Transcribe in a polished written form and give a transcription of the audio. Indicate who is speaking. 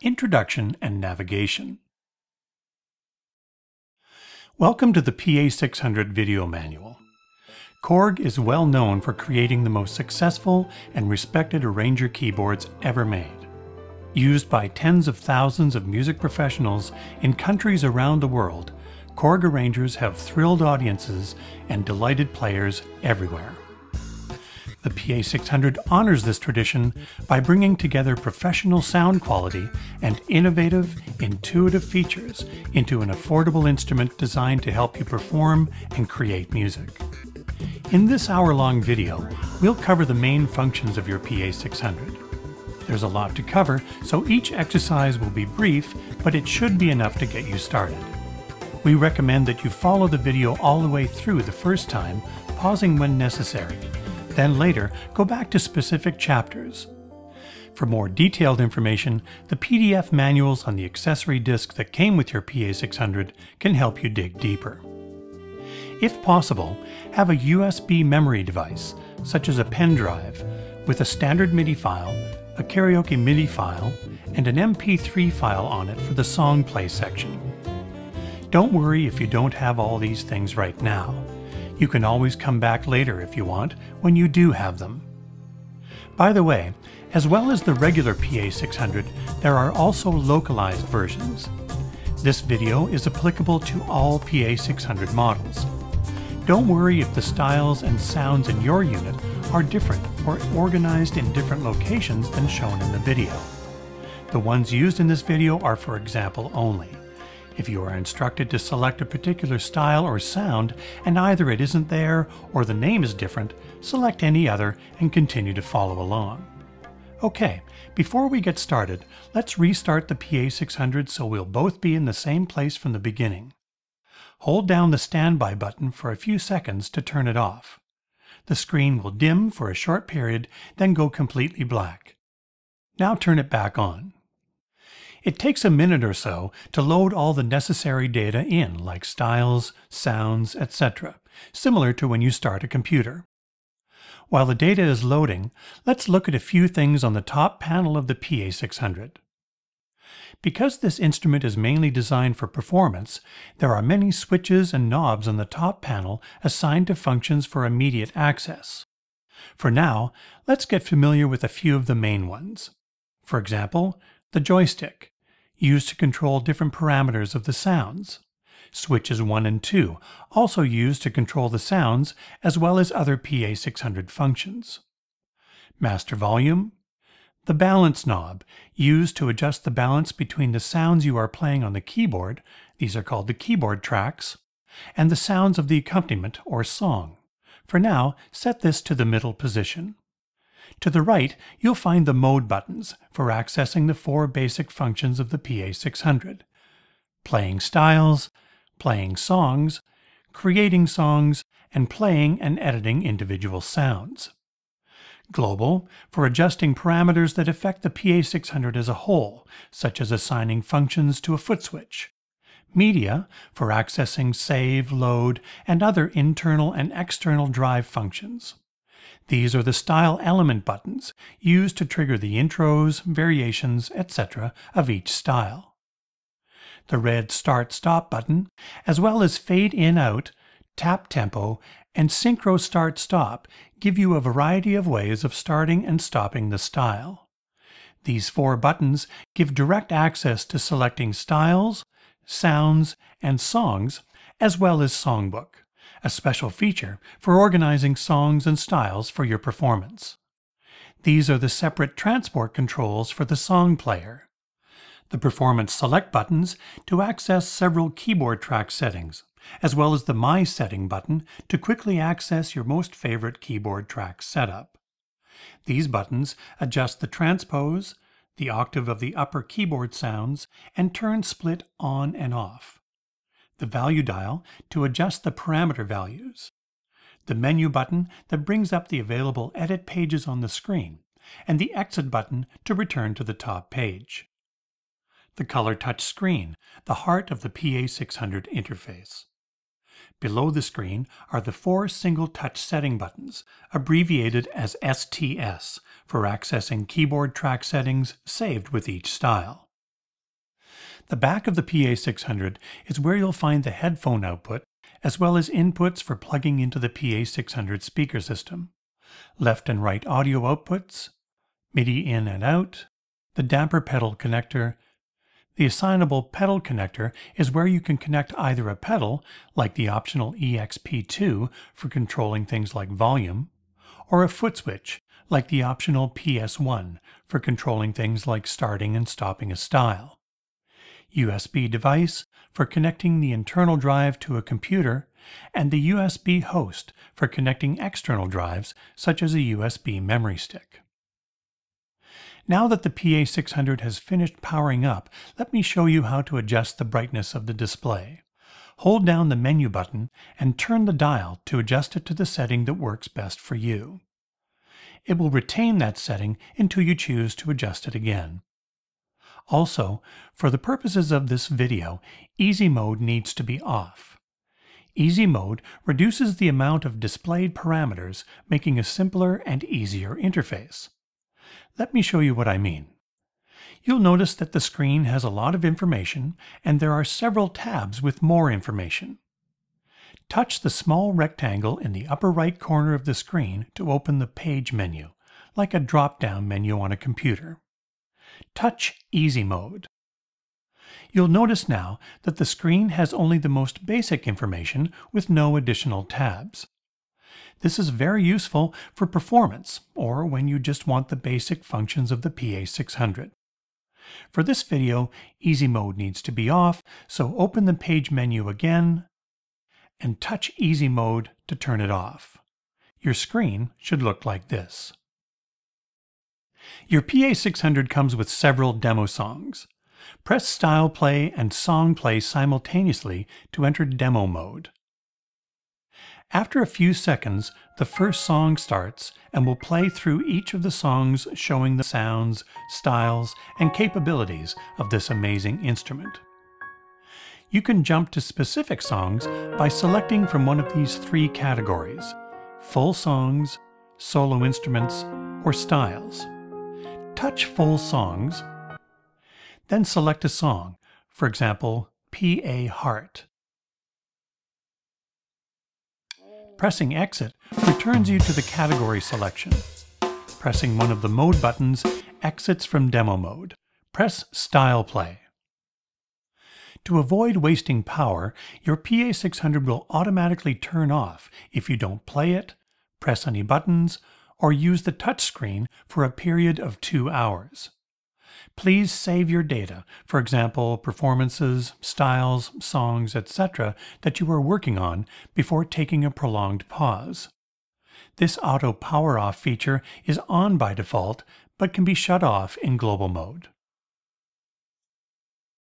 Speaker 1: Introduction and Navigation. Welcome to the PA600 video manual. Korg is well known for creating the most successful and respected arranger keyboards ever made. Used by tens of thousands of music professionals in countries around the world, Korg arrangers have thrilled audiences and delighted players everywhere. The PA600 honors this tradition by bringing together professional sound quality and innovative, intuitive features into an affordable instrument designed to help you perform and create music. In this hour-long video, we'll cover the main functions of your PA600. There's a lot to cover, so each exercise will be brief, but it should be enough to get you started. We recommend that you follow the video all the way through the first time, pausing when necessary. Then later, go back to specific chapters. For more detailed information, the PDF manuals on the accessory disc that came with your PA600 can help you dig deeper. If possible, have a USB memory device, such as a pen drive, with a standard MIDI file, a karaoke MIDI file, and an MP3 file on it for the song play section. Don't worry if you don't have all these things right now. You can always come back later if you want, when you do have them. By the way, as well as the regular PA600, there are also localized versions. This video is applicable to all PA600 models. Don't worry if the styles and sounds in your unit are different or organized in different locations than shown in the video. The ones used in this video are for example only. If you are instructed to select a particular style or sound and either it isn't there or the name is different, select any other and continue to follow along. Okay, before we get started, let's restart the PA600 so we'll both be in the same place from the beginning. Hold down the standby button for a few seconds to turn it off. The screen will dim for a short period, then go completely black. Now turn it back on. It takes a minute or so to load all the necessary data in, like styles, sounds, etc., similar to when you start a computer. While the data is loading, let's look at a few things on the top panel of the PA600. Because this instrument is mainly designed for performance, there are many switches and knobs on the top panel assigned to functions for immediate access. For now, let's get familiar with a few of the main ones. For example, the joystick, used to control different parameters of the sounds. Switches 1 and 2, also used to control the sounds as well as other PA600 functions. Master volume. The balance knob, used to adjust the balance between the sounds you are playing on the keyboard, these are called the keyboard tracks, and the sounds of the accompaniment or song. For now, set this to the middle position. To the right, you'll find the mode buttons for accessing the four basic functions of the PA600. Playing styles, playing songs, creating songs, and playing and editing individual sounds. Global, for adjusting parameters that affect the PA600 as a whole, such as assigning functions to a foot switch. Media, for accessing save, load, and other internal and external drive functions. These are the style element buttons, used to trigger the intros, variations, etc. of each style. The red start-stop button, as well as fade in-out, tap tempo, and synchro start-stop give you a variety of ways of starting and stopping the style. These four buttons give direct access to selecting styles, sounds, and songs, as well as songbook, a special feature for organizing songs and styles for your performance. These are the separate transport controls for the song player. The performance select buttons to access several keyboard track settings, as well as the My Setting button to quickly access your most favorite keyboard track setup. These buttons adjust the transpose, the octave of the upper keyboard sounds, and turn split on and off. The value dial to adjust the parameter values, the menu button that brings up the available edit pages on the screen, and the exit button to return to the top page. The color touch screen, the heart of the PA600 interface. Below the screen are the four single touch setting buttons, abbreviated as STS, for accessing keyboard track settings saved with each style. The back of the PA600 is where you'll find the headphone output, as well as inputs for plugging into the PA600 speaker system, left and right audio outputs, MIDI in and out, the damper pedal connector. The assignable pedal connector is where you can connect either a pedal, like the optional EXP2 for controlling things like volume, or a foot switch, like the optional PS1 for controlling things like starting and stopping a style. USB device for connecting the internal drive to a computer, and the USB host for connecting external drives such as a USB memory stick. Now that the PA600 has finished powering up, let me show you how to adjust the brightness of the display. Hold down the menu button and turn the dial to adjust it to the setting that works best for you. It will retain that setting until you choose to adjust it again. Also, for the purposes of this video, Easy Mode needs to be off. Easy Mode reduces the amount of displayed parameters, making a simpler and easier interface. Let me show you what I mean. You'll notice that the screen has a lot of information, and there are several tabs with more information. Touch the small rectangle in the upper right corner of the screen to open the Page menu, like a drop-down menu on a computer. Touch Easy Mode. You'll notice now that the screen has only the most basic information with no additional tabs. This is very useful for performance or when you just want the basic functions of the PA600. For this video, Easy Mode needs to be off, so open the Page menu again and touch Easy Mode to turn it off. Your screen should look like this. Your PA600 comes with several demo songs. Press Style Play and Song Play simultaneously to enter demo mode. After a few seconds, the first song starts and will play through each of the songs, showing the sounds, styles, and capabilities of this amazing instrument. You can jump to specific songs by selecting from one of these three categories: full songs, solo instruments, or styles. Touch Full Songs, then select a song, for example, PA Heart. Pressing Exit returns you to the category selection. Pressing one of the mode buttons exits from demo mode. Press Style Play. To avoid wasting power, your PA600 will automatically turn off if you don't play it, press any buttons, or use the touchscreen for a period of 2 hours. Please save your data, for example, performances, styles, songs, etc., that you are working on before taking a prolonged pause. This auto power off feature is on by default, but can be shut off in global mode.